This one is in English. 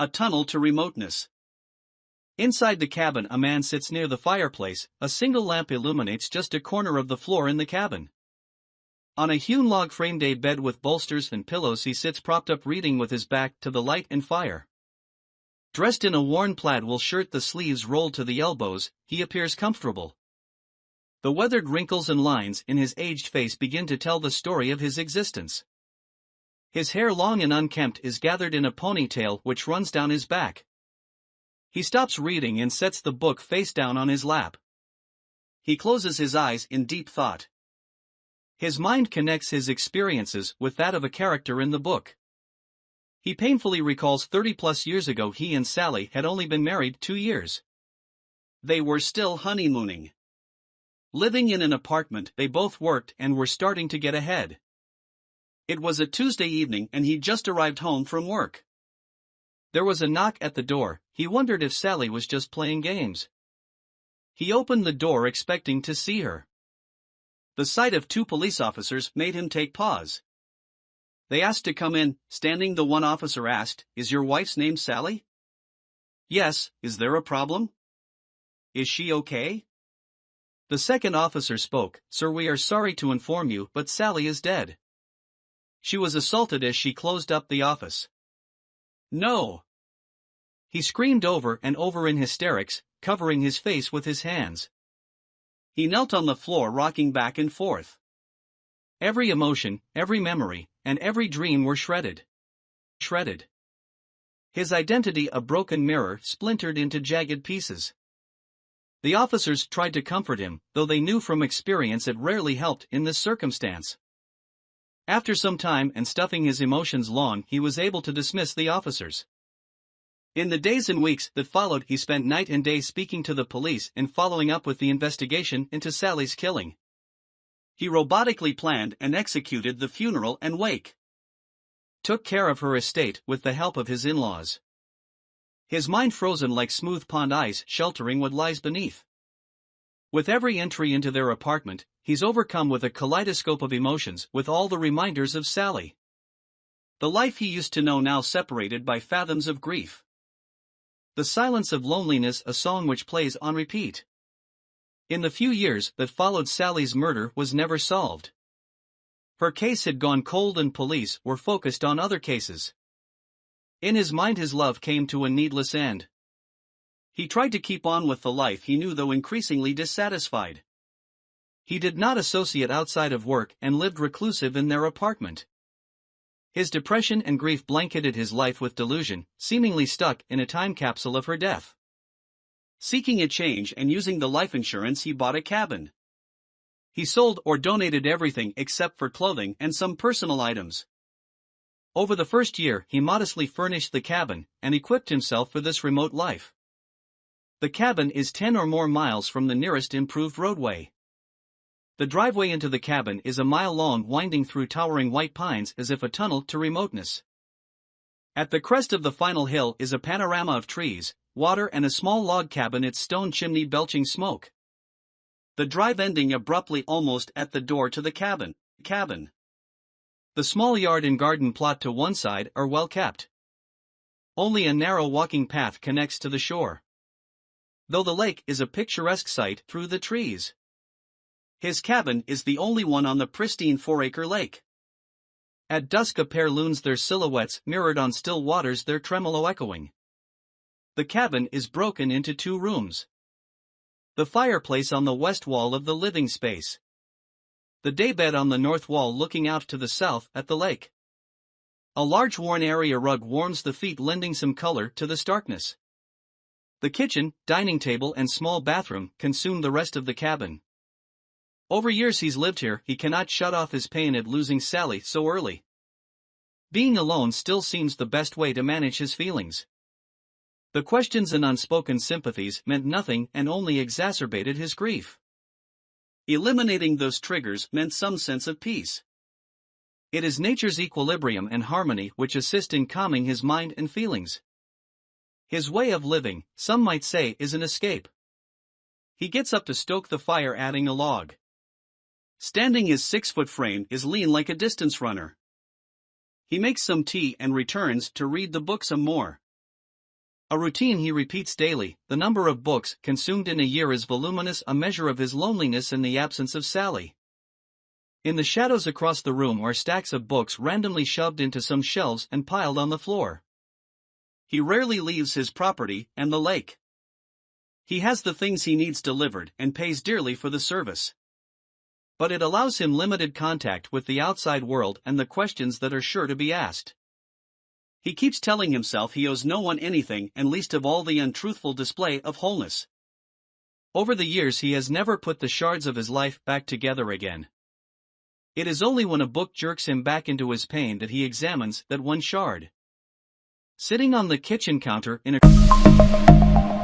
A tunnel to remoteness. Inside the cabin, a man sits near the fireplace. A single lamp illuminates just a corner of the floor in the cabin. On a hewn log framed bed with bolsters and pillows, he sits propped up reading with his back to the light and fire. Dressed in a worn plaid wool shirt, the sleeves rolled to the elbows, he appears comfortable. The weathered wrinkles and lines in his aged face begin to tell the story of his existence. His hair, long and unkempt, is gathered in a ponytail which runs down his back. He stops reading and sets the book face down on his lap. He closes his eyes in deep thought. His mind connects his experiences with that of a character in the book. He painfully recalls 30+ years ago he and Sally had only been married 2 years. They were still honeymooning. Living in an apartment, they both worked and were starting to get ahead. It was a Tuesday evening and he'd just arrived home from work. There was a knock at the door. He wondered if Sally was just playing games. He opened the door expecting to see her. The sight of 2 police officers made him take pause. They asked to come in. Standing, the one officer asked, "Is your wife's name Sally?" "Yes." "Is there a problem?" "Is she okay?" The second officer spoke. "Sir, we are sorry to inform you, but Sally is dead. She was assaulted as she closed up the office." "No!" He screamed over and over in hysterics, covering his face with his hands. He knelt on the floor, rocking back and forth. Every emotion, every memory, and every dream were shredded. His identity, a broken mirror, splintered into jagged pieces. The officers tried to comfort him, though they knew from experience it rarely helped in this circumstance. After some time and stuffing his emotions long, he was able to dismiss the officers. In the days and weeks that followed, he spent night and day speaking to the police and following up with the investigation into Sally's killing. He robotically planned and executed the funeral and wake. Took care of her estate with the help of his in-laws. His mind frozen like smooth pond ice, sheltering what lies beneath. With every entry into their apartment, he's overcome with a kaleidoscope of emotions, with all the reminders of Sally. The life he used to know now separated by fathoms of grief. The silence of loneliness, a song which plays on repeat. In the few years that followed, Sally's murder was never solved. Her case had gone cold and police were focused on other cases. In his mind, his love came to a needless end. He tried to keep on with the life he knew, though increasingly dissatisfied. He did not associate outside of work and lived reclusive in their apartment. His depression and grief blanketed his life with delusion, seemingly stuck in a time capsule of her death. Seeking a change and using the life insurance, he bought a cabin. He sold or donated everything except for clothing and some personal items. Over the first year, he modestly furnished the cabin and equipped himself for this remote life. The cabin is 10 or more miles from the nearest improved roadway. The driveway into the cabin is a mile long, winding through towering white pines as if a tunnel to remoteness. At the crest of the final hill is a panorama of trees, water, and a small log cabin, its stone chimney belching smoke. The drive ending abruptly almost at the door to the cabin. The small yard and garden plot to one side are well kept. Only a narrow walking path connects to the shore, though the lake is a picturesque sight through the trees. His cabin is the only one on the pristine 4-acre lake. At dusk, a pair loons, their silhouettes mirrored on still waters, their tremolo echoing. The cabin is broken into 2 rooms. The fireplace on the west wall of the living space. The daybed on the north wall looking out to the south at the lake. A large worn area rug warms the feet, lending some color to the starkness. The kitchen, dining table, and small bathroom consume the rest of the cabin. Over years he's lived here, he cannot shut off his pain at losing Sally so early. Being alone still seems the best way to manage his feelings. The questions and unspoken sympathies meant nothing and only exacerbated his grief. Eliminating those triggers meant some sense of peace. It is nature's equilibrium and harmony which assist in calming his mind and feelings. His way of living, some might say, is an escape. He gets up to stoke the fire, adding a log. Standing, his 6-foot frame is lean like a distance runner. He makes some tea and returns to read the book some more. A routine he repeats daily. The number of books consumed in a year is voluminous, a measure of his loneliness in the absence of Sally. In the shadows across the room are stacks of books randomly shoved into some shelves and piled on the floor. He rarely leaves his property and the lake. He has the things he needs delivered and pays dearly for the service. But it allows him limited contact with the outside world and the questions that are sure to be asked. He keeps telling himself he owes no one anything, and least of all the untruthful display of wholeness. Over the years he has never put the shards of his life back together again. It is only when a book jerks him back into his pain that he examines that one shard. Sitting on the kitchen counter in a